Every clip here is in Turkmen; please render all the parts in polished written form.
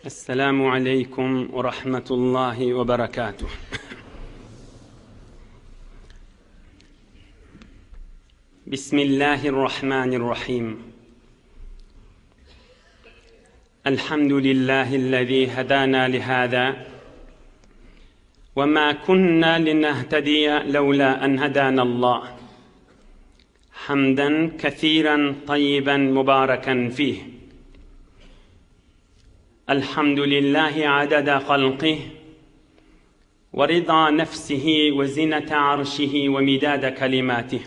السلام عليكم ورحمة الله وبركاته. بسم الله الرحمن الرحيم. الحمد لله الذي هدانا لهذا وما كنا لنهتدي لولا أن هدانا الله. حمدا كثيرا طيبا مباركا فيه. الحمد لله عدد خلقه ورضا نفسه وزنة عرشه ومداد كلماته.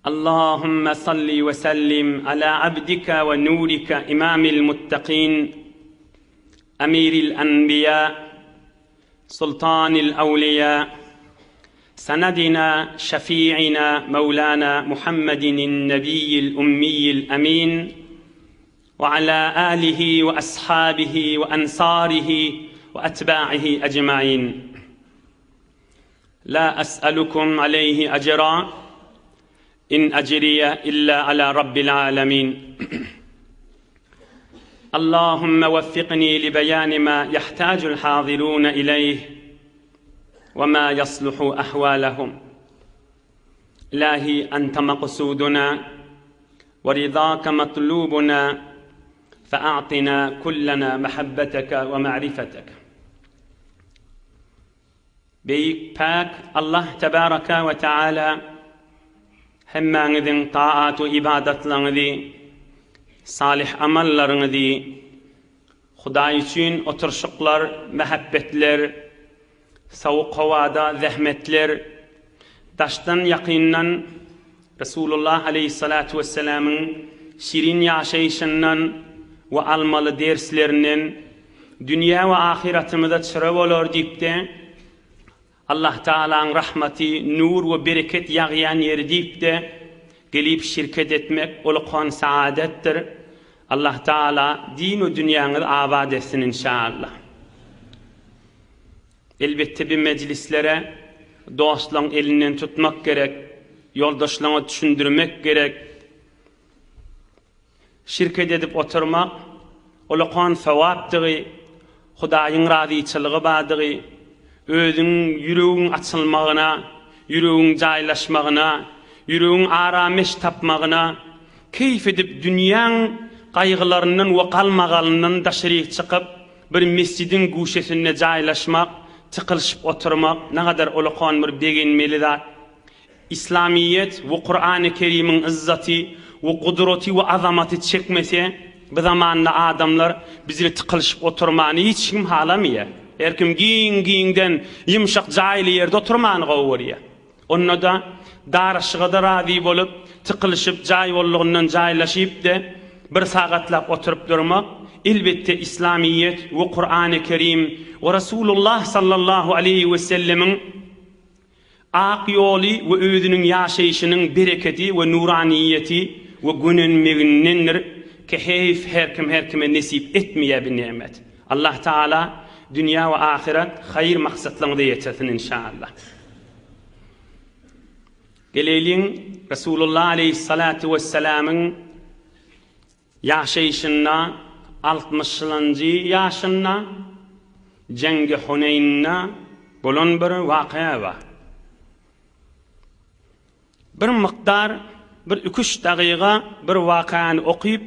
اللهم صل وسلم على عبدك ونورك إمام المتقين أمير الأنبياء سلطان الأولياء سندنا شفيعنا مولانا محمد النبي الأمي الأمين وعلى آله وأصحابه وأنصاره وأتباعه أجمعين. لا أسألكم عليه أجرا إن أجري إلا على رب العالمين. اللهم وفقني لبيان ما يحتاج الحاضرون إليه وما يصلح أحوالهم. إلهي أنت مقصودنا ورضاك مطلوبنا فأعطنا كلنا محبتك ومعرفتك. Beyik pak Allah tebaraka ve teala hemmanizin taat ve ibadetlerinizi, salih amallarınızı, Huda için oturuşuklar, mehabbetler, soğuk havada zahmetler, taştan yakından Resulullah aleyhissalatu vesselam'ın şirin yaşayışından ve almalı derslerinin dünya ve ahiretimize çıra olur deyip de Allah Teala'nın rahmeti, nur ve bereket yağıyan yer deyip de gelip şirket etmek olukan saadettir. Allah Teala din ve dünyanı abad etsin inşallah. Elbette bir meclislere dostların elinden tutmak gerek, yoldaşlarına düşündürmek gerek. Şirket edip oturmak olukan sevaptığı, Hudayın razıçılığı badığı, özün yüreğin açılmağına, yüreğin caylaşmağına, yüreğin arameş tapmağına, keyif edip dünyanın kaygılarından ve kalmağalından daşırık çıkıp bir mescidin guşesine caylaşmak, tıkılışıp oturmak ne kadar olukan bir beğenmelidir. İslamiyet ve Kur'an-ı Kerim'in izzati ve kudreti ve azameti çekmese bu zamanla adamlar bizi tıkılışıp oturmanı hiç kim halamıyor. Erkim giyinden yumuşak cahili yerde oturmanı kovuyor. Onunla da darışıqda razı olup tıkılışıp cahilliğinden cahillaşıp da bir saatlap oturup durmak elbette İslamiyet ve Kur'an-ı Kerim ve Resulullah sallallahu aleyhi ve sellemin ak yolu ve özünün yaşayışının bereketi ve nuraniyeti ve gününmeğindendir ki her kime nasip etmeye bir nimet. Allah Teala dünya ve ahiret hayır maksatlarını da yetirsin inşallah. Gelelim Resulullah aleyhissalatu vesselam'ın yaşayışına 60. yaşına Cengi Huneyn'na bulun bir vakıya var. Bir miqdar, bir 2-3 daqiqa bir vakıyanı okuyup,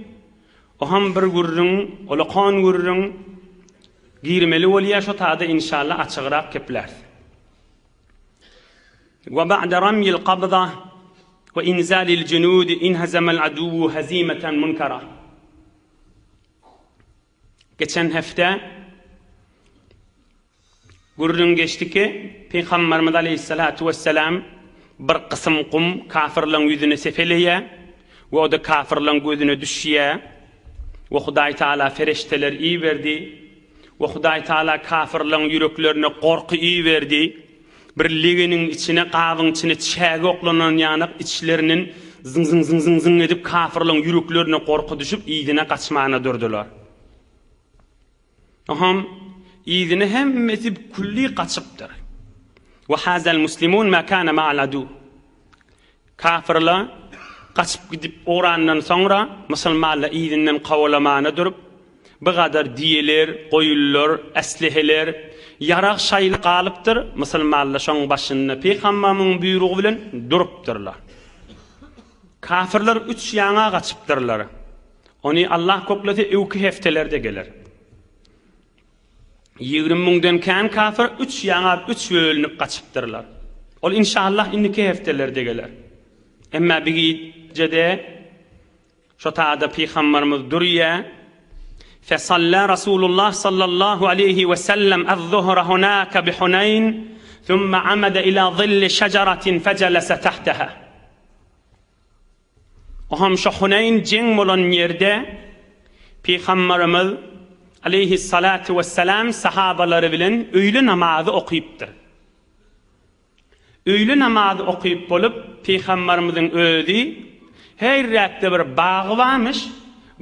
o ham bir gurrun, olukan gurrun, girmeli oluya şu taada inşallah açıqraq kepler. Ve ba'da ramyil qabda ve inzalil junud inhazamel aduvu hazimeten munkara. Geçen hafta gurrun geçti ki Peygamberimiz aleyhissalatu vesselam bir kısım kum kafirlerin yüzüne sefeleye ve o da kafirlerin gözüne düşüye ve Huday Teala ferişteler iyi verdi ve Huday Teala kafirlerin yüreklerine korku iyi verdi. Bir liginin içine qavın içine çäge oklanan yanıp içlerinin zın edip kafirlerin yüreklerine korku düşüp iyidine kaçmağına durdular. Aham iyidine hemmesi kulli kaçıptır. Ve hazel muslimun ma kana ma'al adu. Kafirler kaçıp gidip orandan sonra Müslümanlar iyidinden kavlamağına durup bu kadar diyeler, koyullar, esliheler, yarak şaylı kalıptır. Musulmanlar şoň başyna Peýgamberiň buyrugy bilen durupdyrlar. Kafirler 3 ýaňa gaçypdyrlar. Onu Allah koklaty 2 heftelerde geler. 20.000'den kän kafir 3 ýaňa 3 bölünip gaçypdyrlar. Ol inşallah indiki heftelerde geler. Emma bir gecede şo taada Peýgamberimiz durýa. فصلى رسول الله صلى الله عليه وسلم الظهر هناك بحنين ثم عمد إلى ظل شجرة فجلس تحتها. وهم شو حنين جن مولن يرده Peygamberimiz aleyhissalatu vesselam sahabaları bilen öýle namazı okypdyr. Öýle namazı okyp bolup Peygamberimizin öýdi her rakda bir bağı varmış.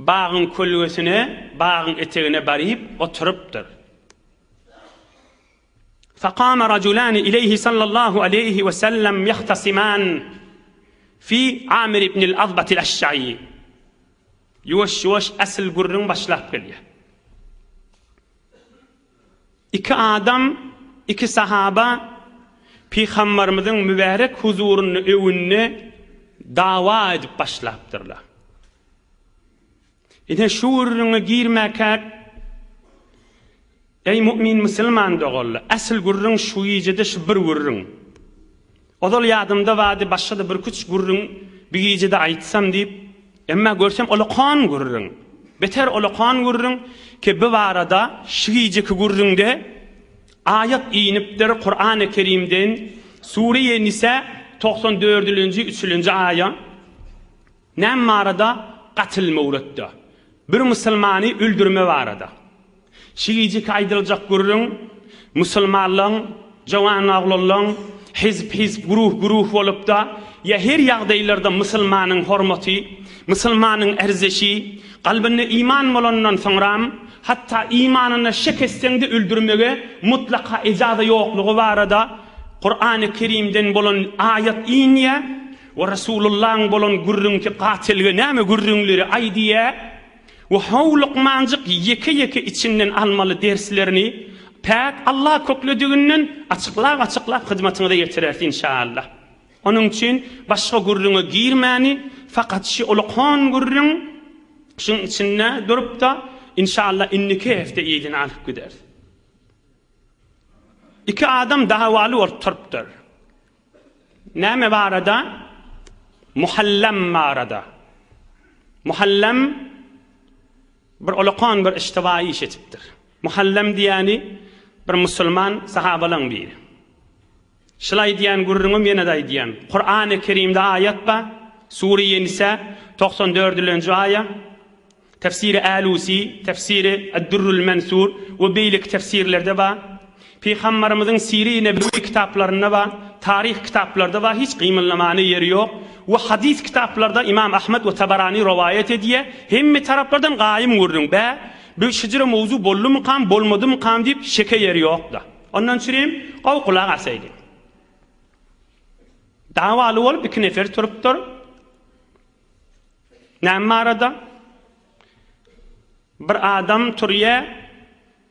Bağın kölgesine, bağın eteğine barip oturupdyr. فقام رجلان إليه صلى الله عليه وسلم يختصمان في عامر بن الأضبة الأشعري. Yuwaş asıl gurrun başlap gelýär. İki adam, iki sahaba Peygamberimizin mübarek huzuruny öwünne dawa edip başlapdyrlar. Ine şu gurruna girmäkä ey mümin musulman dogalla asıl gurrun şu ýerde şu bir gurrun. Odal ýadymda wady başga bir küç gurrun bir ýerde aýtsam diýip emma görsem olaqan gurrun. Beter olaqan gurrun ki bu arada şu ýerde gurrunde ayet inipdir Kur'an-ı Kerim'den Sure-i Nisa 94-nji 3-nji ayet. Näme arada qatil mawludda. Bir musulmany öldürme barada. Şiýici kaýdyljak gurrun musulmanlaryň, jawan aglallaryň hizb guruh bolup da ya her ýagdaýlarda musulmanyň hormaty, musulmanyň erzişi, galbyne iman bolandan soňram hatta imanyny şekestende öldürmege mutlaka ijaza ýoklugy barada Kur'an-ı Kerim'den bolan ayet inýe we Rasulullah'ın bolan gurrun ki qatilge näme gurrunlary aýdýa. Ve hawlukmancık yeke içinden almalı derslerini pek Allah kokladygynyň açıklap hyzmatyňyza ýetirerdi inşallah. Onun için başga gurruna girmäni fakat şu olaqan gurrun şun içinde durup da inşallah inniki hefte ýedin alyp gider. İki adam dawaly orturupdyr. Näme barada? Muhallem barada. Muhallem bir olaqan bir iştibai iş etipdir. Muhallem diýeni bir musulman sahabalardan biri. Şulay diýen gurrunum ýene de diýen. Kur'an-ı Kerim'de ayet ba, Sure-i Nisa 94-nji ayet. Tefsiri Alusi, tefsiri Ad-Durrul Mansur we beýlik tefsirlerde ba. Peygamberimizin Siri-i Nebewi kitaplarynda ba, tarih kitaplarda ba hiç gymyllamany ýeri ýok. Ve hadis kitaplarda İmam Ahmed ve Tabarani rivayet ediyor. Hemme taraflardan gaýym gurrun. Bu şeýle mowzu bollu mu kam, bolmady mı kam diýip şeke ýeri ýok da. Ondan çyrym gaw kulak asaýdy. Dawaly bolup iki nefer turupdyr. Näme arada? Bir adam turýa,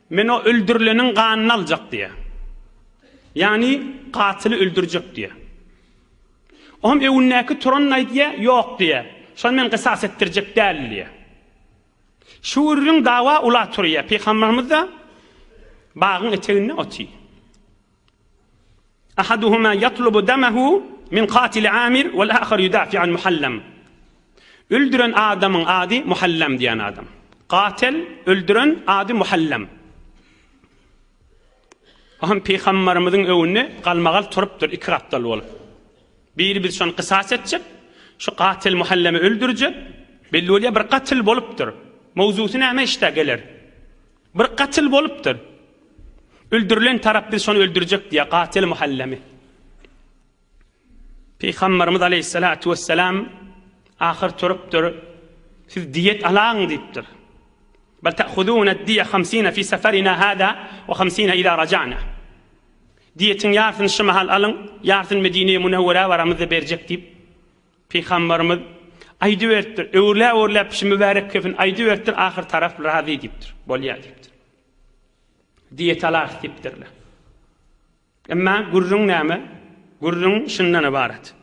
men o öldürileniň ganyny aljak diýe. Yani qatyly öldürjek diýe. Om ewnnäki turan aýdýa, ýok diýe. Şol men qisas etdirjek däl diýe. Şu urun dawa ula turýa. Peýgamberimiz de bagyň etegine oty. Ahaduhuma yatlubu damahu min qatil Amir wal ahar yudafi an Muhallem. Öldüren adamyň ady Muhallem diýen adam. Qatil öldüren ady Muhallem. Aham Peýgamberimizin öwünde galmagal turupdyr iki gatdal bolup. Bir şon qisas etjek, şu qatil Muhallemi öldürjek, belli bolýar bir qatil bolupdyr. Mowzusy näme işte gelir. Bir qatil bolupdyr. Öldürülen tarap bir şonu öldürjek diye qatil Muhallemi. Peygamberimiz aleyhissalatu vesselam ahir turupdyr. Siz diyet alaň diýipdir. Bel ta'khuduna ad-diya 50 fi safarina hada ve 50 ila raja'na. Diyetin yartın şımahal alın, yartın Medine-i Munawwara varamızda berjek diýip Peygamberimiz aydy beripdir. Öwürläp şu mübarek kefin aydy beripdir, ahir taraf razy diýipdir. Bolýar diýipdir. Diyetalar diýipdirler. Emma gurrun näme? Gurrun şundan ibaret.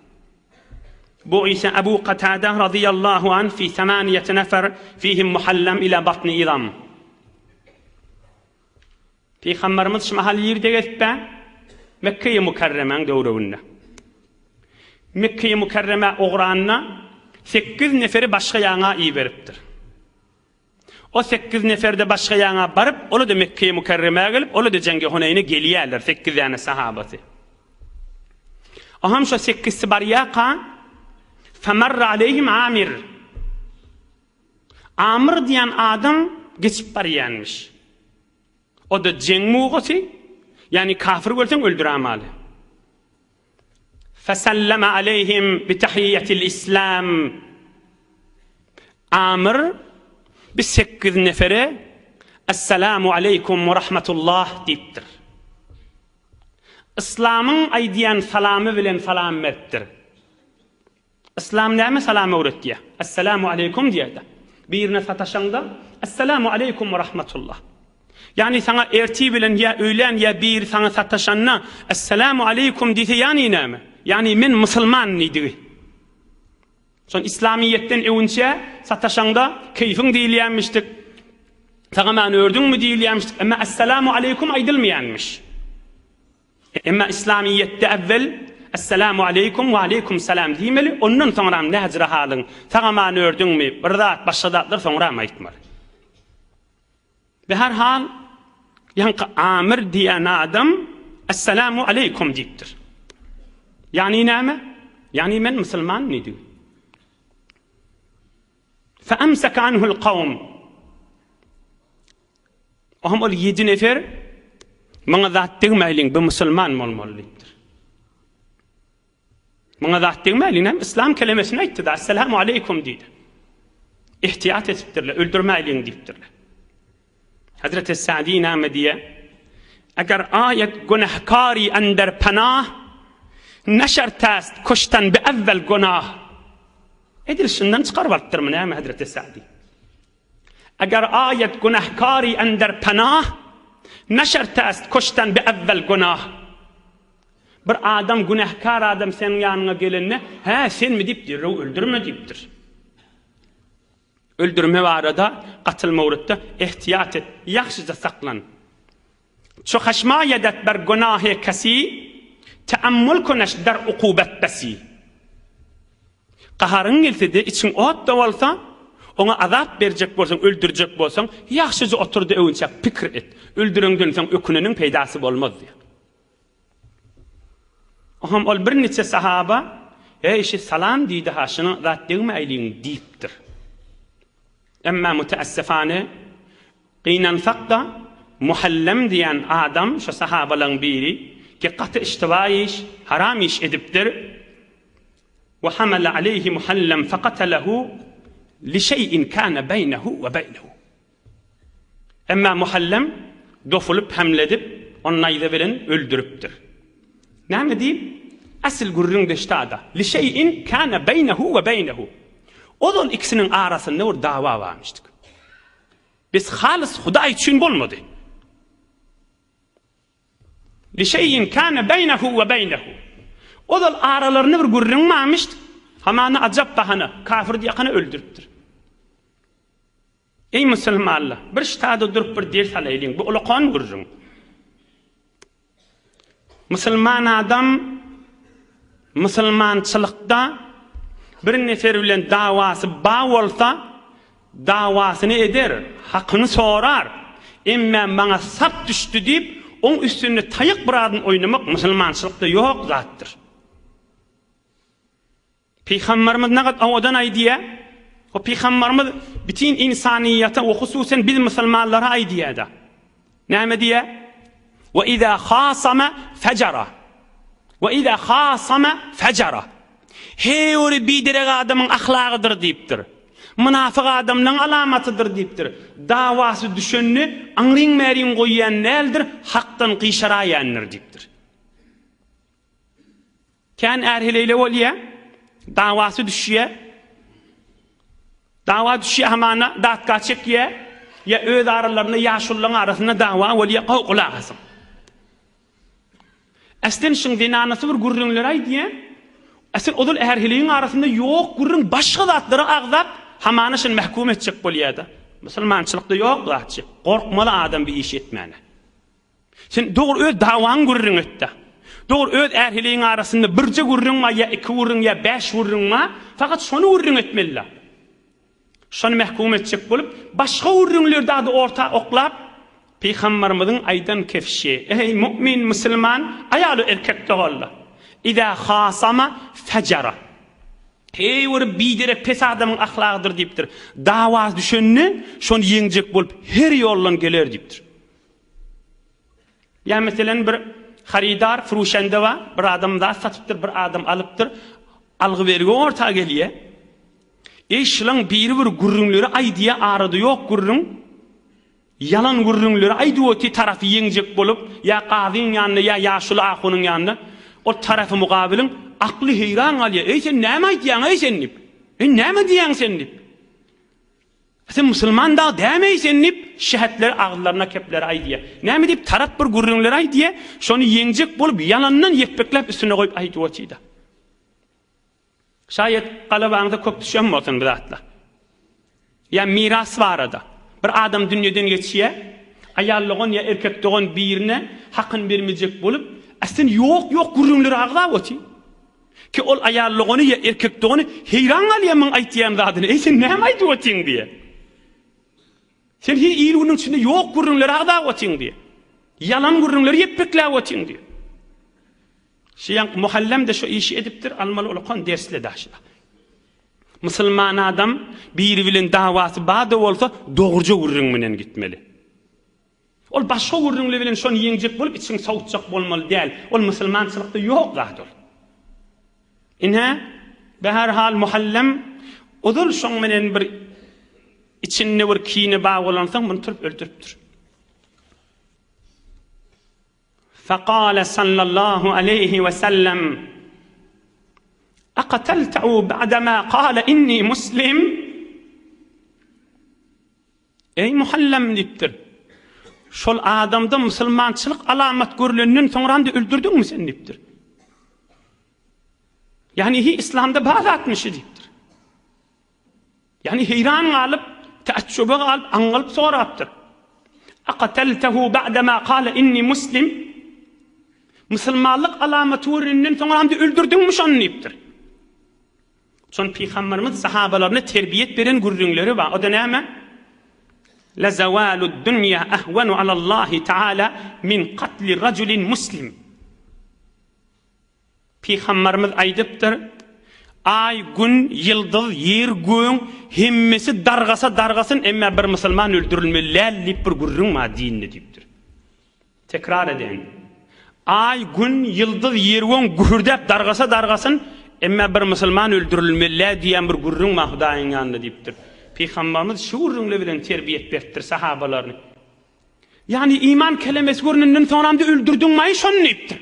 Bu ise Ebu Qatada radıyallahu anh fi 8 nefer fihim muhallem ila batni idam. Peygamberimiz şu mahal yerde gelip Mekke-i Mukarreme'nin döwründe. Mekke-i Mukarreme oğranına 8 neferi başka yana iyi veripdir. O 8 neferde başka yana barıp, onu da Mekke-i Mukarreme'ye gelip, onu da Cengi Huneyn'e geliyerler, 8 tane sahabası. Aham şu 8'si bariyaka, femerre aleyhim Amir. Amir diyen adam geçip bariyenmiş. O da cenmuğusu, yani kafir görsen öldüremeli. Feselleme aleyhim bitahiyyetil İslam. Amir, biz 8 nefere, Esselamu aleykum ve rahmetullah deyiptir. İslam'ın aydiyen salamı bilen salam ettir. İslam näme salam öğretdiye? Esselamu aleykum diye de. Birine sataşanda, Esselamu aleykum ve rahmetullah. Yani sana erti bilen ya öğlen ya bir sana sataşanna, Esselamu aleykum diye yani näme? Yani men Müslüman nidi. Son İslamiyetten evunca sataşanda keyfin diýilýänmişdik. Tağaman ördün mü diýilýänmişdik. Ama Esselamu aleykum aydılmayanmış. Ama İslamiyette evvel Esselamu aleykum ve aleykum selam diýmeli. Ondan sonra nähjir halın tağaman ördün mü bir zat başga zatlar sonra aýtmaly. Ve her hal yani Amir diýen adam Esselamu aleykum diýipdir. Yani näme? Yani men Müslüman nidi. فأمسك عنه القوم. وهم ol 7 nefer maňa zat degmeýliň bu musulman bolmalydyr. Maňa zat degmeýliň İslam kelimesini aýtdy. Assalamu aleykum diýdi. İhtiyat etipdirler, öldürmeýliň diýipdirler. Hazreti Sa'di näme diýe? Eger ayet günahkari ender panah neşertast koştan bi evvel günah. Edir şundan çıkarıp arttırma näme Hazreti Sa'di? Eger ayet günahkari ender panah neşertast koştan bi evvel günah. Bir adam günahkar adam senin yanına gelenne, he sen mi deyipdir, öldürme deyipdir. Öldürme var arada, qatılma uğrutta ihtiyat et, yaxşıca saklan. Çok haşma yedet ber günahı kesi, teammül koneş der ukubet besi. Qaharın gelse de için ot da olsa, ona azap berjek bolsaň, öldürjek bolsaň, yaxşyca oturdy öwünçe pikir et. Öldürüňden soň ökünenin peýdasy bolmaz diýär. Aham ol bir neçe sahaba, ey şi salam diýdi ha, şunu zat degmeýliň diýipdir. Emma mutaassifane qinan faqda muhallem diýen adam şu sahabalaryň biri ki qaty iştibaýyş, haram iş edipdir. وحمل عليه محلم فقتله لشيء كان بينه وبينه. Emma muhallem dofulup hamledip onayda bilen öldürüpdir. Näme diýip? Asl gurrun deştada. Lişeýin kana beynehu ve beynehu. Onun ikisinin arasında bir dava varmıştık. Biz halis Huda için bolmady. Lişeýin kana beynehu ve beynehu. O da aralarını bir gurrun mamıştı. Hamanı acap bahana, kafir diyakana öldürüptür. Ey Müslümanlar, bir ştada durup bir ders alayliň, bu ulaqan gurrun. Müslüman adam, Müslümançylykda bir nefer bilen dawasy ba bolsa, dawasyny eder, hakyny sorar. Emma maňa sap düşdü diýip, on üstünde taýyk biradyn oynamak Müslümançylykda ýok zatdyr. Peygamberimiz nägat awadan aýdýa? O peygamberimiz bütün insaniyata we hususan biz musulmanlara aýdýa-da. Näme diýe? Ve iza khasama fajara. Ve iza khasama fajara. Her bidirek adamyň ahlagydyr diýipdir. Munafyk adamyň alamatydyr diýipdir. Dawasy düşenni aňryň märiň goýýan näldir? Hakdan gyşaraýandyr diýipdir. Kan erheleyle bolýa? Davasy düşýär. Dava düşüyor hamana datka çekiye ya öz aralarına yaşullığın arasında dava oluyor kavkula kızım. Esten şun dinanası bir gurrunlar ay diye esten odul erhiliğin arasında yok gurrun başka zatları ağzap hamana şun mahkum edecek boliyada. Müslümançılıkta yok zatçı. Korkmalı adam bir iş etmeni. Sen doğru öz davan gurrun etti. Doğru öz erhiliğin arasında birce gurrun ma ya iki gurrun ya beş gurrun ma fakat şonu gurrun etmeli. Şonu mahkum edecek bolup başka gurrunlar da orta oklap Peygamberimizin aydan kefşi. Ey mümin Müslüman ayalı erkek doğalla. İza khasama fecera. Hey bir bidirek pes adamın ahlakıdır deyiptir. Davaz düşünni şonu yengecek bolup her yollan gelir deyiptir. Yani mesela bir haridar furuşende var. Bir adam da satıptır, bir adam alıptır. Algı vergi orta geliyor. Şulan bir gurrunları ay diye aradı yok gurrun. Yalan gurrunları aydı o tarafı yengecek bolup ya qadın yanına ya yaşlı ahunun yanına o tarafı mukabilin aklı heyran alıyor. Ey sen näme aytýan ey sennip? Näme diýän sennip? Sen musulman da däme sennip şehetler ağızlarına kepler ay diye. Näme dip tarap bir gurrunlar ay diye şonu yengecek bolup yalandan yekpeklep üstüne koyup aytı o çyda. Şayet qalabağında köp düşen bolsun biratla. Ya miras var ada. Bir adam dünyadan geçiye, ayallığın ya erkekliğin birine hakkın vermeyecek bolup, aslında yok gurrunları ağda oti. Ki ol ayallığını ya erkekliğini heyran alıyamın aytiyam zadını. Sen näme aytı otin diye. Sen hi iyiliğinin içinde yok gurrunları ağda otin diye. Yalan gurrunları yepekla otin diye. Şeyan muhallem de şu işi ediptir, almalı olkan dersle daşıda. Müslüman adam bir bilin davası bağda olsa doğruca gurrun menen gitmeli. Ol başka gurrunla bilen şonu yengecek bolup için savutacak bolmalı değil. Ol Müslümançılıkta yok zaten. İnha beherhal muhallem odul şon menen bir içinde bir kiyine bağ olansan bunu turup öldürüptür. Faqala sallallahu aleyhi ve sellem أقتلته بعدما قال إني مسلم. Ey muhallem diptir. Şol adamda musulmançılık alamet görülenden sonra da öldürdün mü sen diptir. Yani İslam'da bazı atmışı diptir. Yani heyran alıp, teaccübe alıp, angalıp sonra aptır. أقتلته بعدما قال إني مسلم. Musulmanlık alamet görülenden sonra da öldürdün mü şonu diptir. Son Peygamberimiz sahabalarına terbiyet veren gurrunları var. O da näme? La zavalud dunya ahwanu ala Allah Teala min qatli raculin muslim. Peygamberimiz aydıptır. Ay, gün, yıldız, yer, göğün hemmesi dargasın emme bir musulman öldürülmeli bir gurrun ma dinini deyiptir. Tekrar edin. Ay, gün, yıldız, yer, göğün gühürdep dargasın emme bir musulman öldürülmeli diýen bir gurrun mahdaýyň ýanynda diýipdir. Peygamberimiz şu gurrunla bilen terbiyet beripdir sahabalaryny. Yani iman kelimesi görünenden sonra da öldürdün mi şonu diýipdir.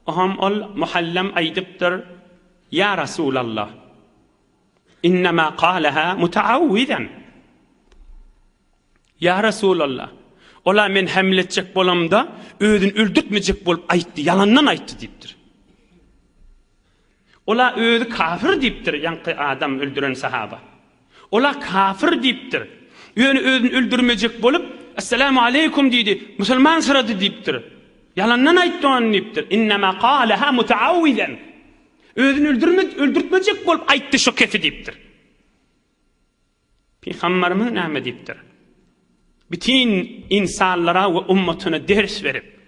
Aham ol muhallem aýdypdyr. Ya Resulallah. İnnema qalaha mutaawwidan. Ya Resulallah. Ola men hamletjek bolamda özün öldürtmejek bolup aýtdy, yalandan aýtdy diýipdir. Ola özü kafir diýipdir, ýanky adam öldüren sahaba. Ola kafir diýipdir. Özün öldürmejek bolup assalamu aleykum diýdi, musulman sırady diýipdir. Yalandan aýtdy onu diýipdir. Innema qalaha mutaawwidan. Özün öldürtmejek bolup aýtdy şu kefi diýipdir. Peygamberimiz näme diýipdir? Bütün insanlara ve ummetine ders verip,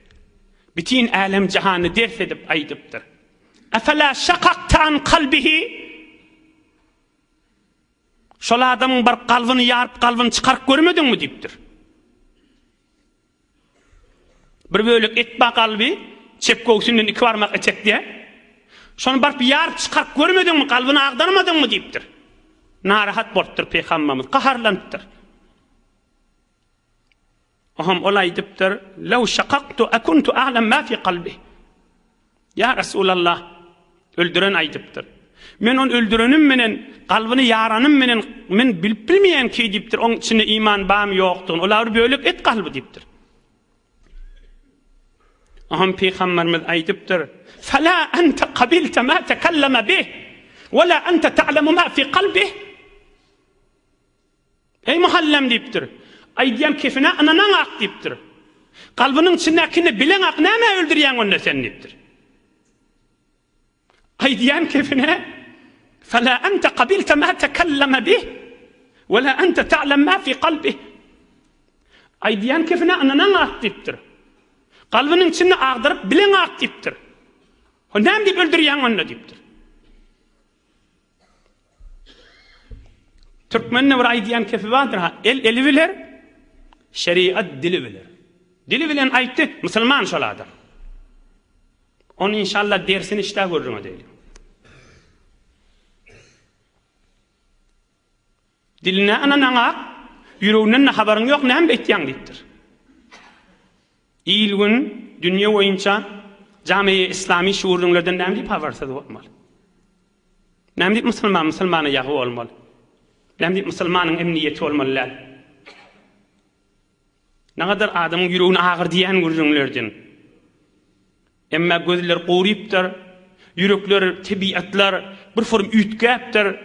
bütün alem cihanı ders edip aydıptır. Efela şakakta an kalbihi. Şol adamın bir kalbini yarıp kalbini çıkarıp görmedin mi deyiptir. Bir bölük etba kalbi, çep koğusundan iki varmak etek diye. Şonu barıp yarıp çıkarıp görmedin mi, kalbini ağdarmadın mı deyiptir. Narahat bolupdyr Peygamberimiz, qaharlanıpdyr. Aham olay diptir. Law shaqaqtu akuntu a'lam ma fi qalbi. Ya Resulallah. Öldüren aydıptır. Men onu öldürenim menen, kalbini yaranım menen, men bilip bilmeyen ki diptir. Onun içinde iman bağım yoktur. Olar bölük et kalbi diptir. Aham Peygamberimiz aytıptır. Fala ente qabilta ma tekelleme bih, ve la ente ta'lemu ma fi kalbih. Ey Muhallem diptir. Aydiyan kefine ananan ak diptir. Kalbinin içindekini bilen ak näme öldürýän onda sen diptir. Aydiyan kefine fala ente qabilta ma tekelleme bih, ve la ente ta'lem ma fi kalbih. Aydiyan kefine ananan ak diptir. Kalbinin içinde ağdırıp bilen ak diptir. O näme dip öldürýän onda diptir. Türkmenle bir aydiyan kefi vardır ha. Eli bilir, şeriat dili bilir. Dili bilen aytdı, Müslüman şoladır. Onu inşallah dersini işte görürüm deyli. Diline ananan yüreğinden haberin yok, näme etýän dipdir. İlgün dünya boyunca cami-i İslami şuurlardan näme dip habersizlik bolmaly. Näme dip Müslümana ýagy bolmaly. Näme dip Müslümanyň emniyeti bolmaly. Ne kadar adamın yüreğini ağır diyen görürlerden. Emma gözler qoğriptir, yürekler, tabiatlar bir form ütgäpdir.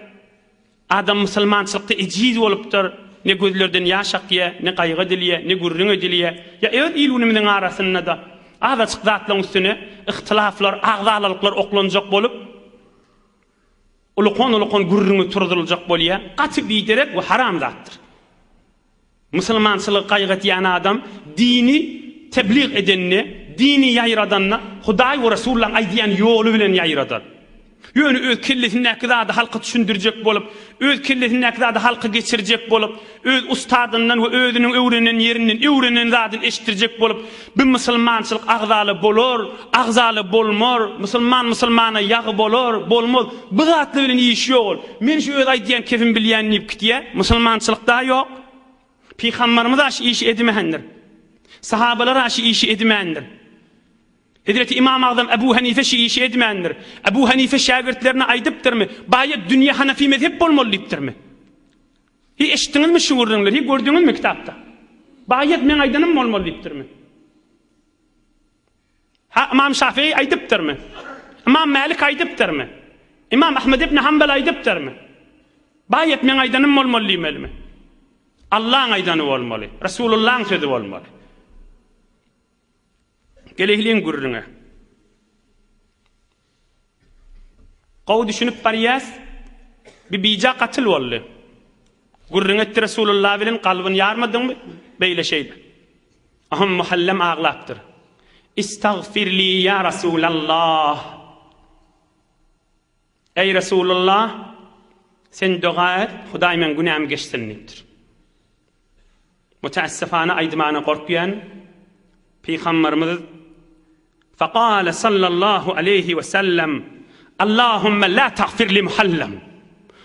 Adam musulmançılıkta eciz bolupdir. Ne gözlerden ýaş akýa, ne gaýgy dilýe, ne gurrun edilýe. Ya evet ilunumyň arasynda da azatlyk zatlaryň üstüne ihtilaflar, agzalyklar oklanjak bolup, ulukon gurruny turdulyjak bolýar. Gaty biderek we haram zatdyr. Müslümançılık gaýgatýan adam dini tebliğ edenni, dini ýaýradanna Hudaý we Rasullaň aýdýan ýoly bilen ýaýradar. Ýöne öz killisindäki zady halka düşündirjek bolup, öz killisindäki zady halka geçirjek bolup, öz ustadyndan we özüniň öwrenen ýerinden öwrenen zadyny eşitdirjek bolup, bu musulmançylyk agzaly bolar, agzaly bolmar, musulmana ýagy bolar, bolmaz. Bu zatly bilen iş ýok. Men şu öz aýdýan kefim bilýän nip gitýär, musulmançylykda ýok. Peygamberimiz aşı iş edmehendir. Sahabalar aşı iş edmehendir. Hazreti İmam Azam Ebu Hanife iş edmehendir. Ebu Hanife şagirdlerine aydıptırmı? Bayat dünya Hanefi mezhep bolmalydyptyrmy? Hi eşitdiňizmi şu wurdyňlar? Hi gördüňizmi kitapda? Bayat men aydanym bolmalydyptyrmy? Ha İmam Şafii aydyptyrmy? İmam Malik aydyptyrmy? İmam Ahmed ibn Hanbal aydyptyrmy? Bayat men aydanym bolmalydyptyrmy? Allah'ın aydany bolmaly, Resulullah'ın sözü bolmaly. Gelehliň gurruna. Gaw düşünüp barýas, bir bija gatyl boldy. Gurruna etdi Resulullah bilen galbyny ýarmadyňmy? Beýle şeýdi. Aham Muhallem aglapdyr. İstagfirli ya Resulallah. Ey Resulullah, sen dua et, Hudaý men günahmy geçsin dipdir. Mutaassifana aydymana gorkýan Peygamberimiz faqala sallallahu aleyhi ve sellem Allahumma la taghfir li Muhallem.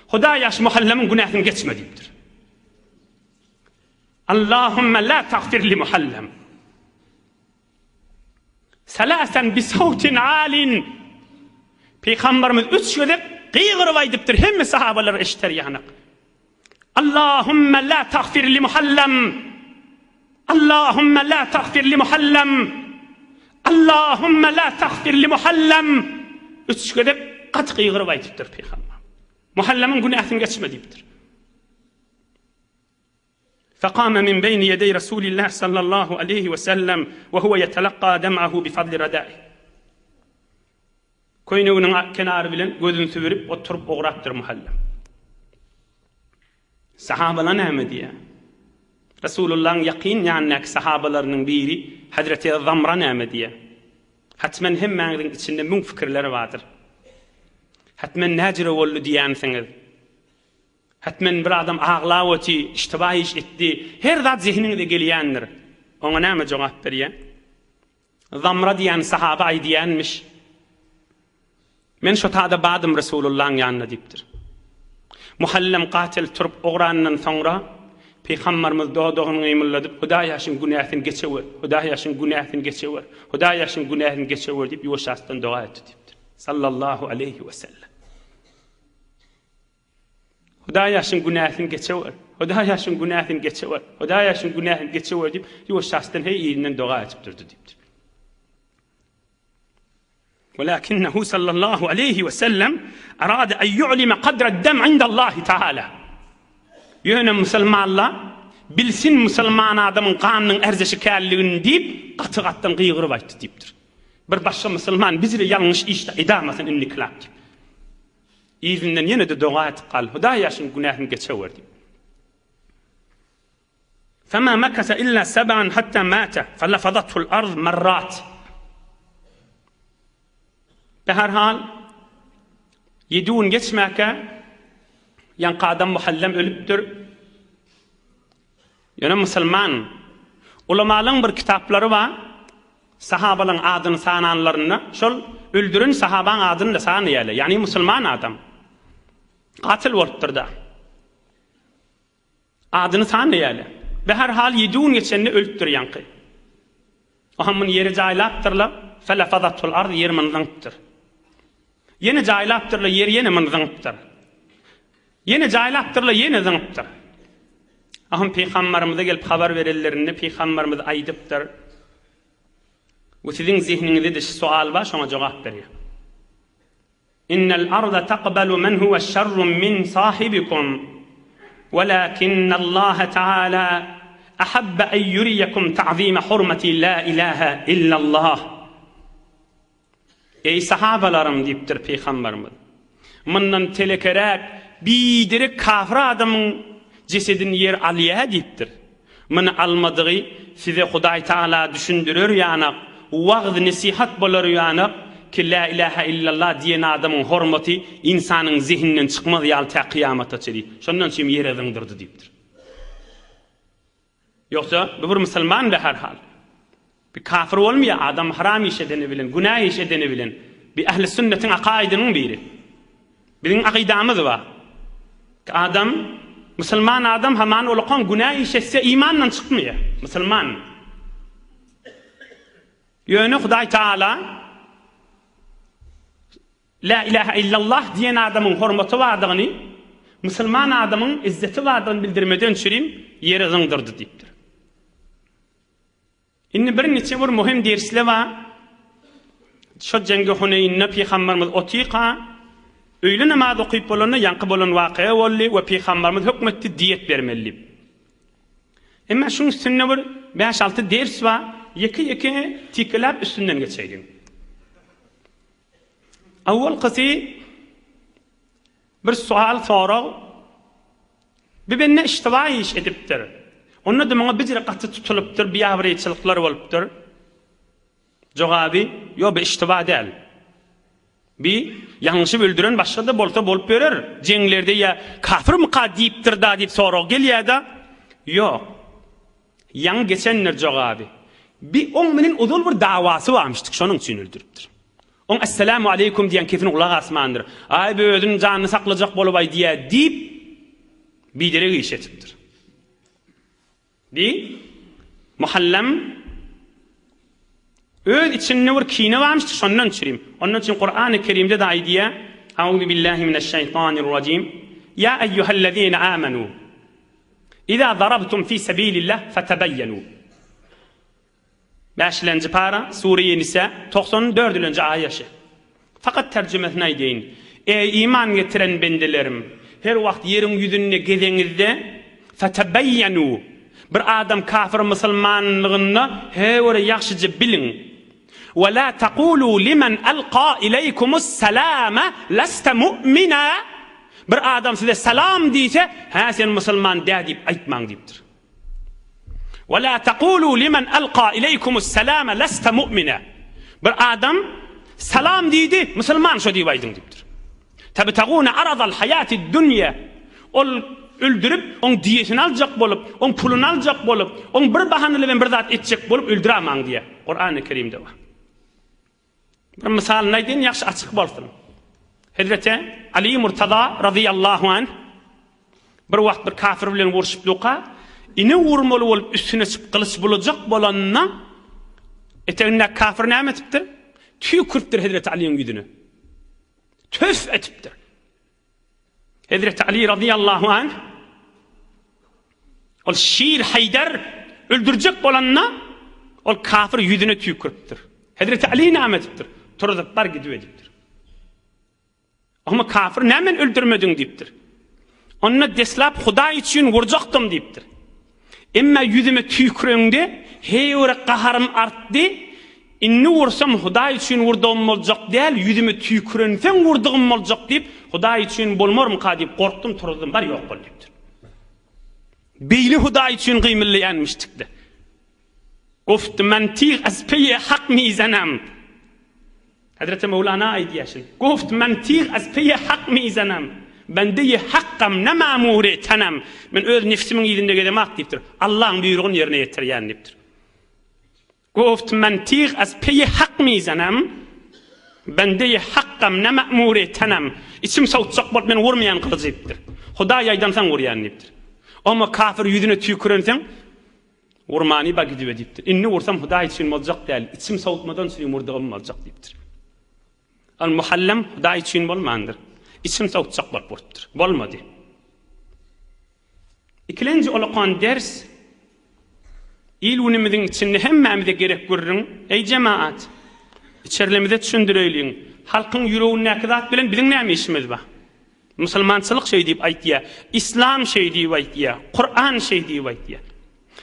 Hudaý aş Muhallem'in günahyny geçme dipdir. Allahumma la taghfir li Muhallem. Salasan bi sautin alin. Peygamberimiz üç şöyle gıygırıp aýdypdyr, hemme sahabalar eşiter ýanyk. Allahumma la taghfir li Muhallem. Allahumma la taghfir li Muhallem. Allahumma la taghfir li Muhallem. Üç şöyle gaty gıygırıp aýdypdyr Peygamber. Muhallem'in günahyny geçme dipdir. فقام من بين يدي رسول الله صلى الله عليه وسلم وهو يتلقى دمعه بفضل ردائه. Koynuğunun kenarı bilen gözünü sübürüp oturup oğraptır Muhallem. Sahabalar näme diýär? Resulullah'ın yakin ýanynak sahabalarının biri Hazreti Zamra näme diýär? Hatmen hemmäňiň içinde müň fikirleri vardır. Hatmen näjire boldy diýänsiňiz. Hatmen bir adam ağlawaty, iştibah iş etdi. Her zat zihniňizde gelýändir. Oňa näme jogap berýär? Zamra diýen sahaba aýdýanmış. Men şu tada badım Resulullah'ın ýanyna dipdir. Muhallem qatil turup oğrandan sonra Peygamberimiz doğduğunu ýymylladyp Hudaý ýaşyň günahyny geçewer, Hudaý ýaşyň günahyny geçewer, Hudaý ýaşyň günahyny geçewer diýip ýoşastan dua etdi dipdir. Sallallahu aleyhi ve sellem. Huda yaşın günahını geçever. Huda yaşın günahını geçever. Huda yaşın günahını geçever deyip o şahsdan hey iyilinden dua edip durdu deyip. ولكنه صلى الله عليه وسلم أراد أن يعلم قدر الدم عند الله تعالى. Yöne Müslümanlar bilsin Müslüman adamın kanının erzişikarlığını deyip katı-kattan kıygırıp aytdı deyiptir. Bir başka Müslüman bizleri yanlış işte edamasın inniklap deyip. İzlinden yine de dua etip kal. Huda yaşın günahını geçever deyip. فَمَا مَكَسَ إِلَّا سَبْعًا حَتَّى مَاتَ فَلَفَضَتْهُ الْأَرْض مَرَّاتٍ. Herhal yediğun geçmeke yan adam muhallem ölüptür. Yani Müslüman ulamaların bir kitapları var. Sahabaların adını sananlarını şol öldürün sahaban adını da sanayala. Yani Müslüman adam. Katil oluptur da. Adını sanayala. Ve herhal yediğun geçenini ölüptür yankı. O hamın yeri caylaptırla felefadatul ard yer mındıngtır. Yine caylaptırla yer yine mındıngtır. Yine caylaptırla yine zıngtır. Ahım Peygamberimize gelip haber verirlerini Peygamberimiz aydıptır. Bu sizin zihninizde de sual var, şuna cevap veriyor. İnnel arda taqbalu men huve şerrun min sahibikum. Walakinna Allah Teala ahabba en yuriyakum ta'zime hurmeti la ilahe illallah. Ey sahabalarım deyiptir Peygamberimiz. Mından telekerek bidiri kafir adamın cesedini yer aliyah deyiptir. Mını almadığı size Huday Teala düşündürür yana, vağz nasihat bolur yana ki la ilahe illallah diyen adamın hurmeti insanın zihninden çıkmaz yalta kıyamata çeli. Şondan şimdi yere zındırdı deyiptir. Yoksa bir Müslüman ve herhal bir kafir olmuyor adam haram iş edeni bilen, günah iş edeni bilen bir ehl-i sünnetin akaidinin biri. Bizim akidamız var. Adam, Müslüman adam hemen olukan günah iş etse imanla çıkmıyor. Müslüman. Yönü Huday Teala la ilahe illallah diyen adamın hurmeti vardığını, Müslüman adamın izzeti vardığını bildirmeden çürüyüm yere zındırdı deyiptir. İnni bir neçe bir muhim dersle var. Şu cengi Huneyn'ne Peygamberimiz otiqa öyle namaz okuyup olanı yankı bolan vakıya oldu ve Peygamberimiz hükmetti diyet vermeli. Ama şunun üstünde bir 5-6 ders var. Yeki tikilap üstünden geçelim. Avval kısı bir sual soru birbirine iştivai iş ediptir. Onun da bana bir katı tutuluptur, bir avriyatçılıklar oluptur. Cevabı, yok bir iştiva değil. Bir yanlışı öldüren başka da bolsa bolup verir. Cenglerde ya kafir mi deyiptir da deyip soru geliyor da. Yok. Yan geçenler cevabı. Bir onun uzun bir davası varmıştık. Şunun için öldürüptür. On esselamu aleyküm diyen kefin kulak asmandır. Ay bir ödün canını saklayacak bolubay diye deyip bir direk iş etiptir. Bir muhallem öz içinde bir kine varmıştır. Şundan çürüyüm. Onun için Kur'an-ı Kerim'de de aydiye Euzu billahi mineşşeytanirracim. Ya eyyühellezine amenu İza darabtum fi sebilillah fetebeyyenu. Başlanıcı para Sure-i Nisa 94. ayeti. Fakat tercümesine deyin. Ey iman getiren bendelerim, her vakit yerin yüzünde gezenizde fetebeyyenu. Bir adam kafir Müslümanlığını her yaxşıca bilin. Ve la taqulu limen alqa ileykumus selama lasta mu'mina. Bir adam size selam diyse, ha sen Müslüman deyip aytman deyiptir. Ve la taqulu limen alqa ileykumus selama lasta mu'mina. Bir adam selam deydi, Müslüman şu deyip aydın deyiptir. Tabtaguna aradal hayatid dunya. Ol öldürüp on diyesini alacak bolup, on pulunu alacak bolup, on bir bahanelerin bir zat edecek bolup öldüremem diye. Kur'an-ı Kerim'de var. Bir misal neydin yaxşı açık bolsun. Hazreti Ali Murtada radıyallahu anh bir vakt bir kafir bilen vuruşup luqa ini vurmalı olup üstüne çıkıp kılıç bulacak bolanına eteğinde kafir ne etiptir? Tüy kürttür Hazreti Ali'nin yüzünü. Töf etiptir. Hazreti Ali radıyallahu anh ol Şir Haydar öldürecek bolanna ol kafir yüzüne tükürüptür. Hazreti Ali näme etipdir? Turup bar gidip edipdir. Ama kafir nämen öldürmedin diptir. Onna deslap Huda için vurjaktım diptir. Emma yüzüme tükürüngde heyore qaharım artdı. İnni vursam Huda için vurduğum olacak değil, yüzüme tükürünsen vurduğum olacak deyip Huda için bolmarım kadip korktum, turudum bar yok bol diptir. Beyli Huda için kıymetli yenmiştikdi. Goft men tih azpeye hak mizanam. Hazreti Mevlana aydiyaşın. Goft men tih azpeye hak mizanam. Bendeyi hakkam ne mamure tanam. Men öz nefsimin iyiliğinde gedemak deyiptir. Allah'ın buyruğunu yerine yetiryen deyiptir. Goft men tih azpeye hak mizanam. Bendeyi hakkam ne mamure tanam. İçim savutsak bol men vurmayan kılıcı deyiptir. Huda yaydan sen vuryan deyiptir. Ama kafir yüzüne tükürünsen vurmani bak gidiyor deyiptir. İnni vursam Huda için olacak değil. İçim savutmadan sürüyüm vurduğum olacak deyiptir. Al muhallem Huda için bolmandır. İçim savutsak boluptur. Bolmadı. İkilenci olaqan ders ilunimizin içinde hemmemize gerek görürün. Ey cemaat, içerlemide düşündüreyliyin. Halkın yüreğinin näkidat bilen bizim näme işimiz var? Müslümançılık şey deyip aytya, İslam şey deyip aytya, Kur'an şey deyip aytya.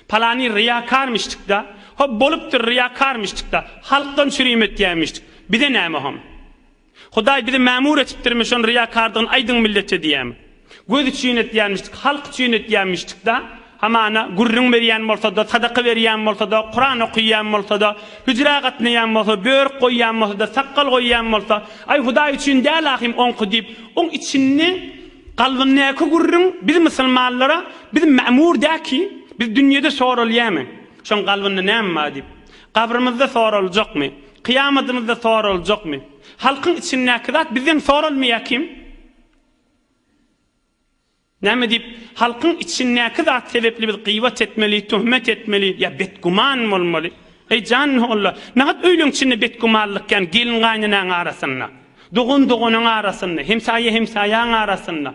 Palani riyakarmıştık da, hop boluptur riyakarmıştık da, halktan sürüyüm etdiyemiştik. Bir de näme ham? Huday bizi memur etiptirmiş on riyakardığın aydın millete diyem. Göz için etdiyemiştik, halk için etdiyemiştik da, hamana gurrun veriyen bolsa da, sadaka veriyen bolsa da, Kur'an okuyan bolsa da, hücra qatnayan bolsa, börk koyan bolsa da, sakkal koyan bolsa, ay Huday için değil ahim onku deyip, on içini kalbinneki gurrun biz Müslümanlara, biz memur de ki, biz dünyada soruluyamı. Şon kalbinde näme deyip, kabrimizde sorulacak mı? Kıyametimizde sorulacak mı? Halkın içindeki zat bizden sorulmaya kim? Näme deyip, halkın içindeki zat sebepli biz gıybet etmeli, tuhmet etmeli, ya betguman olmalı. Ey can Allah, nähat öýleň içinde betgumanlykken gelin gaýnynyň arasynda, dogun-dogunyň arasynda, hemsaýa-hemsaýaň arasynda,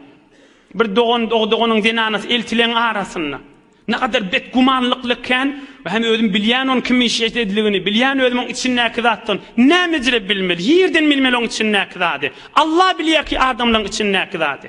bir dogun-dogunyň zinanasy eltileň arasynda. Ne kadar betgumanlıklıkken ve hem özüm bilýän on kim iş edildigini, bilýän özümiň içindäki zatdan näme jire bilmeli, ýerden bilmeli oň içindäki zaty. Allah bilýär ki adamlaryň içindäki zaty.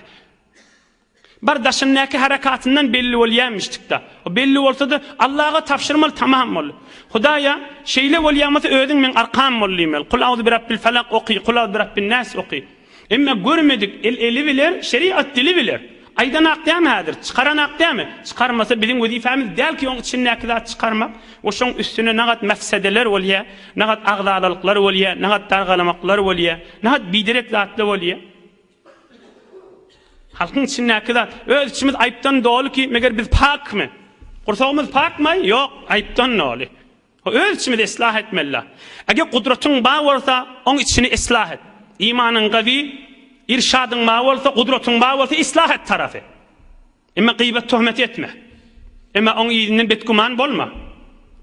Bardaşynyňky harakatyndan belli bolýarmışdyk da. O belli bolsa da Allah'a tapşyrmaly tamam bol. Hudaýa şeýle bolýarmasa özüň men arkam bolýmel. Kul auzu bi rabbil falaq oqy, kul auzu bi rabbin nas oqy. Emma görmedik, eli biler, şeriat dili biler. Aydan aqdam hadir, çıkaran aqdam mı? Çıkarmasa bizim vazifemiz değil ki onun içindeki zat çıkarmak. O şun üstüne nagat mefsedeler bolýar, nagat agdalyklyklar bolýar, nagat targalamaklar bolýar, nagat bidirek zatlar bolýar. Halkın içindeki zat öz içimiz ayıptan dolu ki meger biz pak mı? Kursağımız pak mı? Yok, ayıptan dolu. Öz içimiz ıslah etmeli. Eğer kudretun bağ olsa onun içini ıslah et. İmanın qawi İrşadın ma bolsa, kudretun ma bolsa islah et tarafı. Emma gıybet tuhmet etme. Emma on iyiliğinden betguman bolma.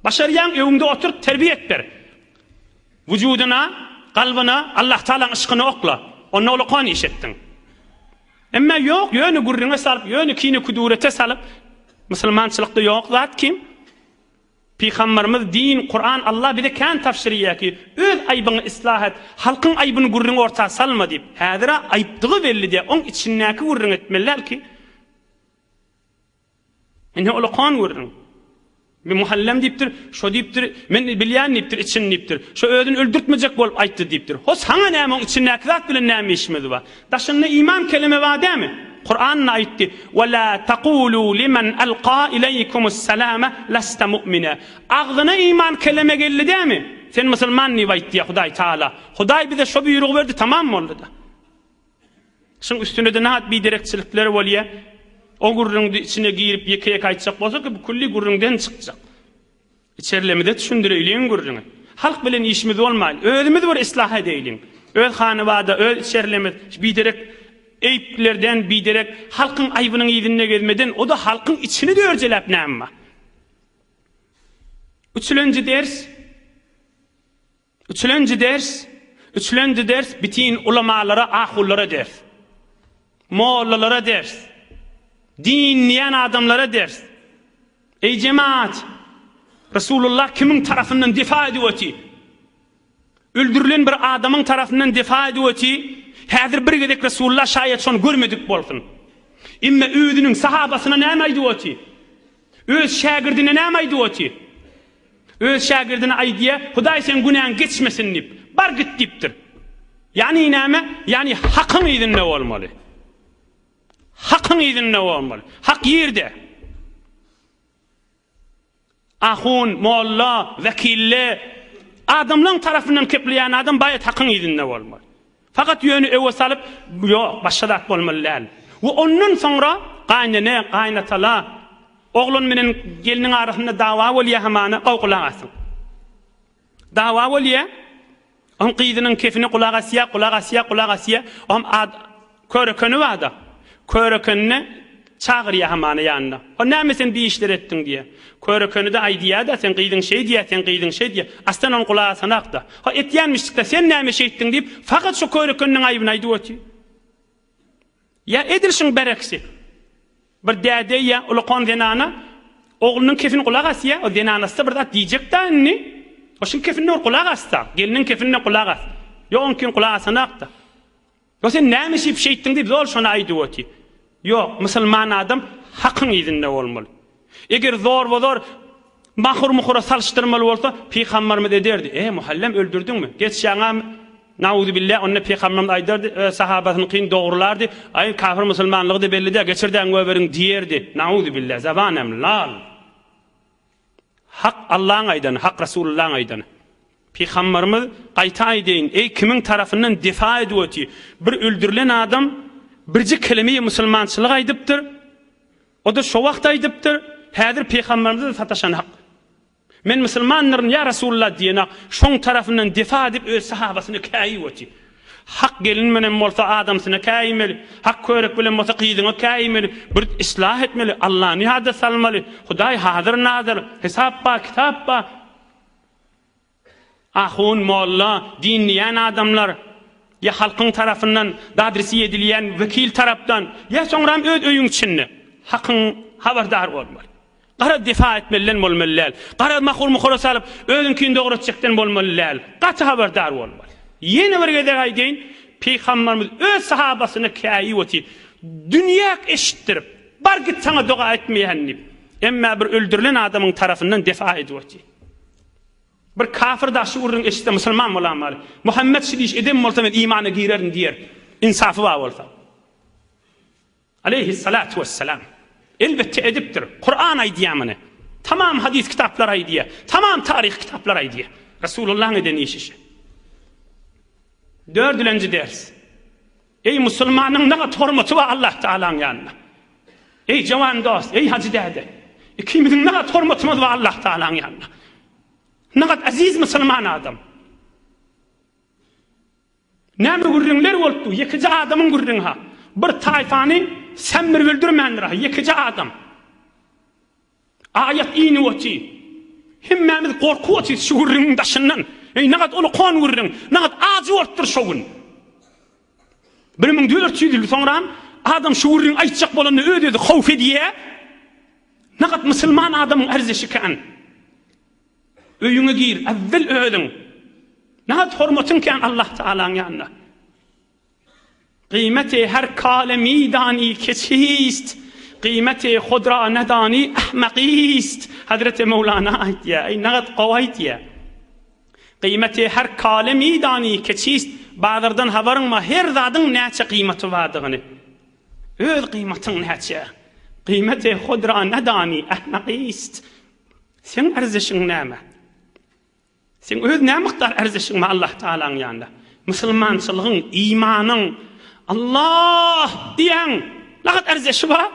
Başarıyan evinde otur terbiye et ber. Vücuduna, kalbına Allah Taala'nın ışkını okla. Onu olaqan iş ettin. Emma yok, yönü gurruna salıp, yönü kini kudurete salıp, Müslümançılıkta yok zat kim? Peygamberimiz din, Kur'an, Allah bize kan tafsiriye ki öz aybını ıslah et, halkın aybını gurrunu ortaya salma deyip, hadira ayıptığı belli diye, onun içindeki gurrunu etmeliler ki, ne olaqan gurrunu. Bir muhallem deyiptir, şu deyiptir, men bilýän deyiptir, için deyiptir, şu özünü öldürtmeyecek bolup aýtdy deyiptir. O sana näme onun içindeki zat bilen näme işimiz var? Daşynda iman kelime var dämi? Kur'an aytti ve la taqulu limen alqa ilaykumus salama lasta mu'mina. Ağzına iman kelime geldi değil mi? Sen Müslüman ni aytti ya Huday Taala. Huday bize şu buyruğu verdi, tamam mı oldu da? Şun üstüne de nahat bir direkçilikler bolýar. O gurrun içine girip yekeye kaytsak bolsa ki bu kulli gurrundan çıkacak. İçerlemede düşündüreyliň gurrunu. Halk bilen işimiz bolmaly. Özümüz bir ıslah edeýliň. Öz hanybada, öz içerleme bir direk eyplerden biderek halkın aybının iyiliğine gelmeden o da halkın içini de örcelep näme? Üçüncü ders bitin ulamalara, ahullara ders. mollalara ders, dinleyen adamlara ders. Ey cemaat, Resulullah kimin tarafından difa ediyorti? Öldürülen bir adamın tarafından difa ediyorti. Hazır bir gedek Resulullah şayet son görmedik bolsun. İmme ödünün sahabasına näme ediyorti? Öz şagirdine näme ediyorti? Öz şagirdine aydiye, Hudaý sen günahın geçmesin dip, bar git diptir. Yani näme? Yani hakkın idinle olmalı. Hakkın idinle olmalı. Hak yerde. Ahun, molla, vekille, adamların tarafından kepleyen adam bayat hakkın idinle olmalı. Fakat yönü eve salıp, yok, başladak olmalı. Ve onun sonra, qaynene, qaynatala, oğlun menen gelinin arasında dava oliye hamana, qavqulaq asın. Dava oliye, on qidinin kefini qulaq asya, on körökönü vada. Körökönüne çağırıya hamana yanına. O näme sen bir işler ettin diye. Körökönü de aydiya da sen qidin şey diye. Aslan on qulaq asanaqda. O etyenmişlikte sen näme şey ettin deyip, fakat şu körökönünün ayıbını aydı oti. Ya edilşin bereksi. Bir däde ya ulaqan denana, oğlunun kefini qulaq asya, o denanası bir da diyecek da ne? O şun kefini qulaq asda, gelinin kefini qulaq as. Yo onkin qulaq asanaqda. O sen näme şey ettin deyip, zor şuna aydı oti. Yok, Müslüman adam hakkın idinle olmalı. Eğer zor mahur salıştırmalı olsa, Peygamberimiz ederdi. Muhallem öldürdün mü? Geç yana, nauzu billah, onunla Peygamberimiz aydardı, sahabasını kıyın doğrulardı. Ay kafir Müslümanlığı da belli de, geçirden göverin diyerdi. Nauzu billah, zavanem lal. Hak Allah'ın aydanı, hak Resulullah'ın aydanı. Peygamberimiz qayta aydeyin, ey kimin tarafından difa ediyorti? Bir öldürülen adam, birci kelime-i musulmançılık aydıptır. O da şu vaqt aydıptır. Hazır Peygamberimize sataşan hak. Men musulmanların ya Resulullah diyene şoň tarafından difa edip öz sahabasını käýýeti. Hak gelinmenen bolsa adamsyna käýmeli. Hak körek bilen bolsa qydyňa käýmeli. Bir islah etmeli. Allah'ın ýada salmaly. Hudaý hazır nazır. Hesapba, kitapba. Ahun, molla, dinleyen adamlar ya halkın tarafından dadrisi edilýän vekil tarapdan ya soňram öz öýüň içinde hakkın haberdar bolmaly. Qara difa etmeliler bolmalylar. Qara mahur salıp özünkini dogratjakdan bolmalylar. Qaça haberdar bolmaly. Yeni bir gedek aýdyn, Peygamberimiz öz sahabasyna käýýeti. Dünýä eşitdirip, bar git saňa doga etmeýänni. Emma bir öldürülen adamın tarafından difa edýeti. Bir kafir da şuurun eşitde musulman bolamaly. Muhammed şidiş edem bolsa men imana girerin diýer. İnsafy bar bolsa. Aleyhissalatu vesselam. Elbette ediptir. Kur'an aydiyamını. Tamam hadis kitaplar aydiye. Tamam tarih kitaplar aydiye. Resulullah'ın edeni işi. Dördüncü ders. Ey Müslümanın ne kadar hormati var Allah Teala'nın yanına. Ey cavan dost, ey hacı dede. Kiminin ne kadar hormati var Allah Teala'nın yanına. Ne kadar aziz Müslüman adam. Ne mi gurrinler oldu? Yekici adamın gurrin ha. Bir tayfani sen bir öldürmendir. Yekici adam. Ayet ini oti. Himmemiz korku oti şu gurrinin daşından. Ne kadar onu kan gurrin. Ne kadar ağzı orttur şoğun. 1400 yıl sonra adam şu gurrin aytacak bolanını ödedi. Havf ediye. Ne kadar Müslüman adamın erzeşi kan. Öyüne gir. Evvel ödün. Ne kadar hormatın kan Allah Teala'nın yanına. Kıymeti her kalemi dani keçist. Kıymeti khudra nedani ahmakist. Hazreti Mevlana ayet ya. Ey nağat qavayt ya. Kıymeti her kalemi dani keçist. Bazırdan habarın ma her zadın näçe kıymeti vardığını. Öz kıymetin näçe. Kıymeti khudra nedani ahmakist. Sen erzişin näme? Sen öz ne miqdar erzişin ma Allah Teala'nın yanında. Müslümançılığın, imanın, Allah diyen laqat erzişi var.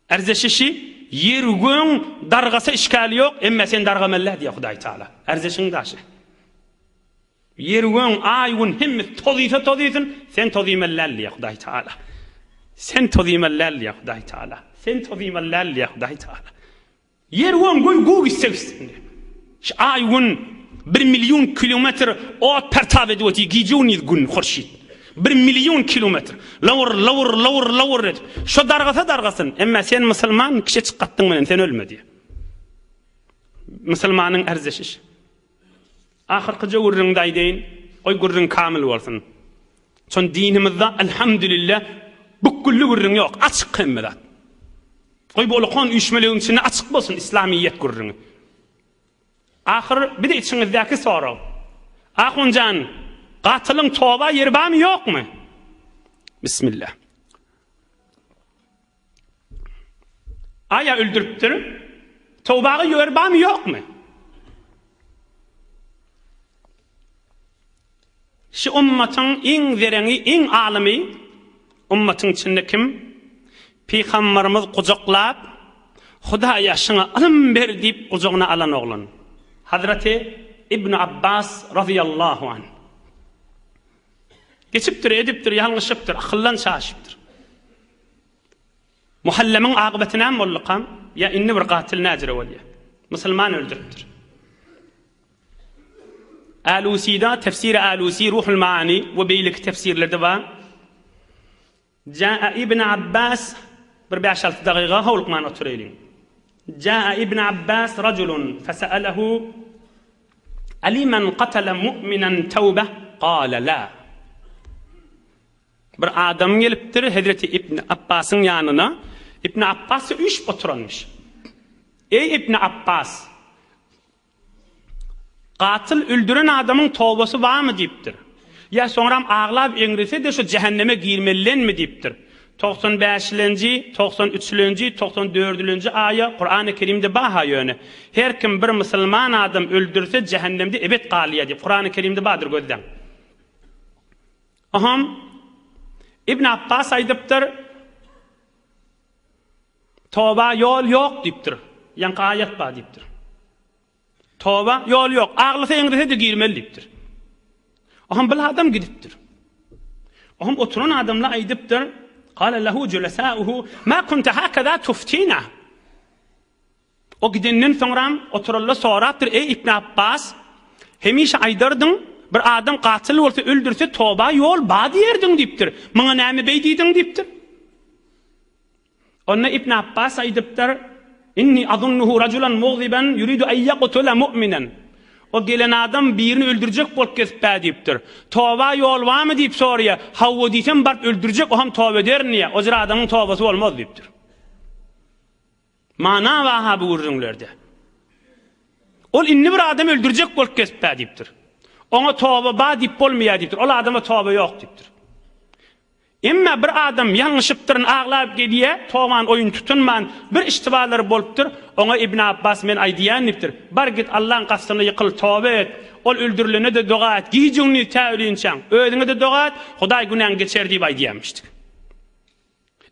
Erzişi yergün dargası işgali yok. Emme sen dargamellah diye Hudaý Taala. Erzişin daşı. Yergün aygun himmet tozifin sen tozimellah diye Hudaý Taala. Sen tozimellah diye Hudaý Taala. Sen tozimellah diye Hudaý Taala. Yergün goy istegsin. Aygun 1 milyon kilometre o pertav ediyoti gijuni gün xurşit. 1 milyon kilometr. Lawr et. Şo dargasyn. Emma sen musulman kişi çıqatdyň menen sen ölmedi. Musulmanyň erzeşi. Ahirki jogurryňda aýdyn, oý gurryň kamil bolsun. Şon dinimizde elhamdülillah bukkully gurryň ýok, açyk hemmedat. Oý bolu kon üýşmeligiň içinde açyk bolsun İslamiýet gurryňy. Ahir bir de içiňizdäki soraw. Ahunjan gatylyň toba ýeri barmy ýokmy? Bismillah. Aya öldürüpdir. Tobaga ýeri barmy ýokmy? Şu ummatyň iň zereňi, iň alimy ummatyň içinde kim? Peýgamberimiz gujaklap Hudaýa şuna ilm ber diýip gujagyna alan oglan. Hazreti İbn Abbas radıyallahu anh. Geçipdir, edipdir, yanlışıpdır, akıllan şaşıpdır. Muhallemin akıbetine mi olluqam? Ya inni bir qatil nazire olya. Müslüman öldürüpdir. Alusi'da, tefsiri Alusi, Ruhul Maani ve beylik tefsirlerde var. Ja'a İbn Abbas, bir 5-6 daqiqa havluqman oturaylim. Ja'a İbn Abbas raculun fesa'alahu aliman qatala mu'minan tawbah qala la. Bir adam gelipdir Hazreti İbn Abbas'ın yanına. İbn Abbas'ı üç oturanmış. Ey İbn Abbas, qatil öldüren adamın tawbası var mı deyipdir. Ya sonram ağlap eňrese de şu cehenneme girmelilenmi deyipdir. 95-nji, 93-nji, 94-nji aya Kur'an-ı Kerimde baha ýöne. Her kim bir musulman adam öldürse cehennemde ebed galýar diýip Kur'an-ı Kerimde badyr gözden. Aham İbn Abbas aýdypdyr. Toba ýol ýok diýipdir. Ýa-ni ayat bar diýipdir. Toba ýol ýok. Aglasa eňrese de girmeli diýipdir. Aham bil adam gidipdir. Aham oturan adamla aýdypdyr. قال له جلساؤه ما كنت هكذا تفتينا. O gidenden soňram oturalla sorapdyr, ey İbn Abbas, hemişe aýdardın bir adam qatil bolsa öldürse toba ýol bad ýerdiň diýipdir. Maňa näme beýdiň diýipdir. Onna İbn Abbas aýdypdyr, inni azunnuhu rajulan mughziban yuridu an yaqtula mu'minan. O gelen adam birini öldürecek bolup kesip diýipdir. Toba ýol barmy diýip soraýa. Hawa diýsem barp öldürecek, o ham toba ederniýe. O jyra adamyň tobasy bolmaz diýipdir. Mana waha bu gurrunlerde. Ol inni bir adam öldürecek bolup kesip diýipdir. Ona toba ba diýip bolmaýar diýipdir. Ol adama toba ýok diýipdir. Emma bir adam ýalňyşypdyr, aglap gelýär, toban oyun tutunman, bir iştibalar bolupdyr. Ona İbn Abbas men aýdýan diýipdir. Bar git Allah'ın gastyna ýykyl, toba et. Ol öldürilene de doga et. Giýjüňni täwrinçäň. Özüňe de doga et. Hudaý günahny geçer diýip aýdýanmyşdyk.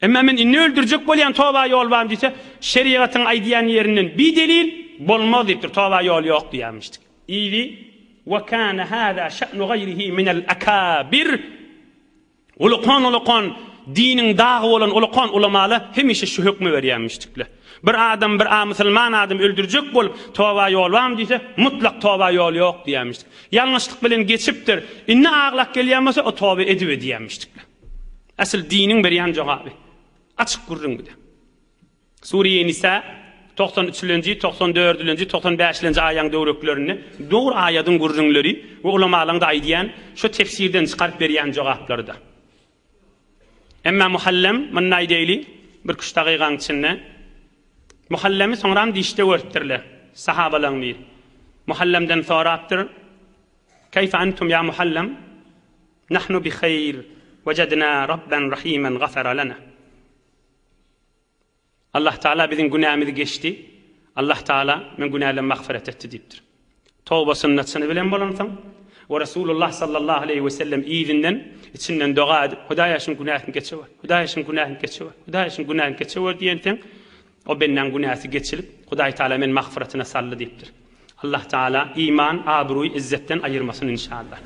Emma men inni öldürjek bolýan toba ýol barmy diýse, şeriatyň aýdýan ýerinden bir delil bolmaz diýipdir. Toba ýol ýok diýanmyşdyk. Ýa-ni wa kana hada şa'nu gayrihi min al-akabir. Uluqan dinin dağı olan uluqan ulamalı hemişe şu hükmü berýänmişdikler. Bir adam bir musulman adam öldürjek bolup toba ýol barmy diýse, mutlak toba ýol ýok diýänmişdik. Ýalňyşlyk bilen geçipdir. Inni aglak gelýän bolsa o toba edip diýänmişdikler. Asıl dinin berýän jogaby. Açyk gurrundy. Suriýe Nisa 93-nji, 94-nji, 95-nji aýaň döwreklerini, doğru aýadyň gurrunlary we ulamalardan aýdýan şu tefsirden çykaryp berýän jogaplardy. Emma Muhallem men aýdyly bir 3 daqiqaň içinde Muhallemi soňram diýişde görtdirler. Sahabalaryň bir. Muhallemden sorapdyr. Kayfa antum ya Muhallem? Nahnu bi hayr. Wajadna Rabban rahiman ghafara lana. Allah Taala bizim günahımızı geçti. Allah Taala men günahlarymyzy magfiret etdi diýipdir. Tawba sunnatyny bilen bolansaň we Rasulullah sallallahu aleyhi ve sellem iýinden içinden doga edip Hudaýa şun günahını geçiwer. Hudaýa şun günahını geçiwer. Hudaýa şun günahını geçiwer diýenseň o benden günahsy geçilip Hudaý Taala men magfiretine sally diýipdir. Allah Taala iman, abruy, izzetten ayırmasın inşallah.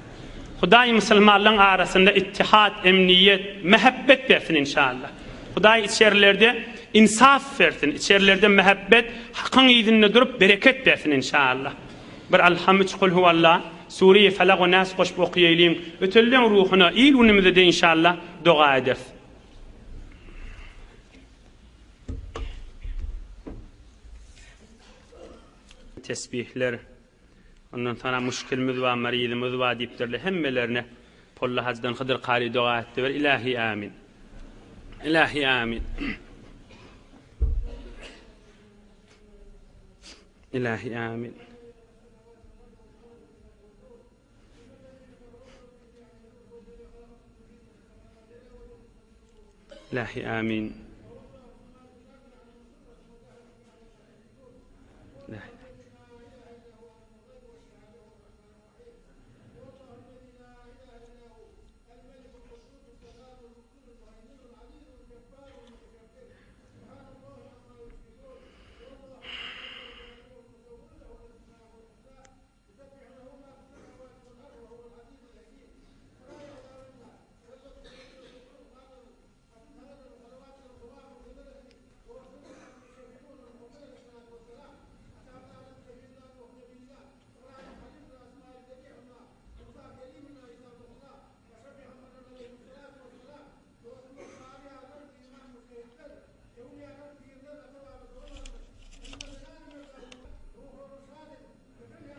Hudaý musulmanlaryň arasynda ittihat, emniyet, mehabbet bersin inşallah. Hudaý içerlerde insaf versin, içerlerde mehabbet, hakyň ýerinde durup bereket bersin inşallah. Bir alhamd kul huvallah Suriye Felak we Nas goşup okuýaýlyn. Ötelden ruhuna il günümizde de inşallah dua ederiz. Tesbihler, ondan sonra müşkilimiz we maryzymyz we diýipdirler hemmelerine polla hacdan Hıdır qari dua etdi ve ilahi amin. İlahi amin. İlahi amin. İlahi amin. İlahi.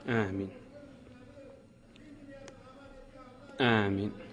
آمين آمين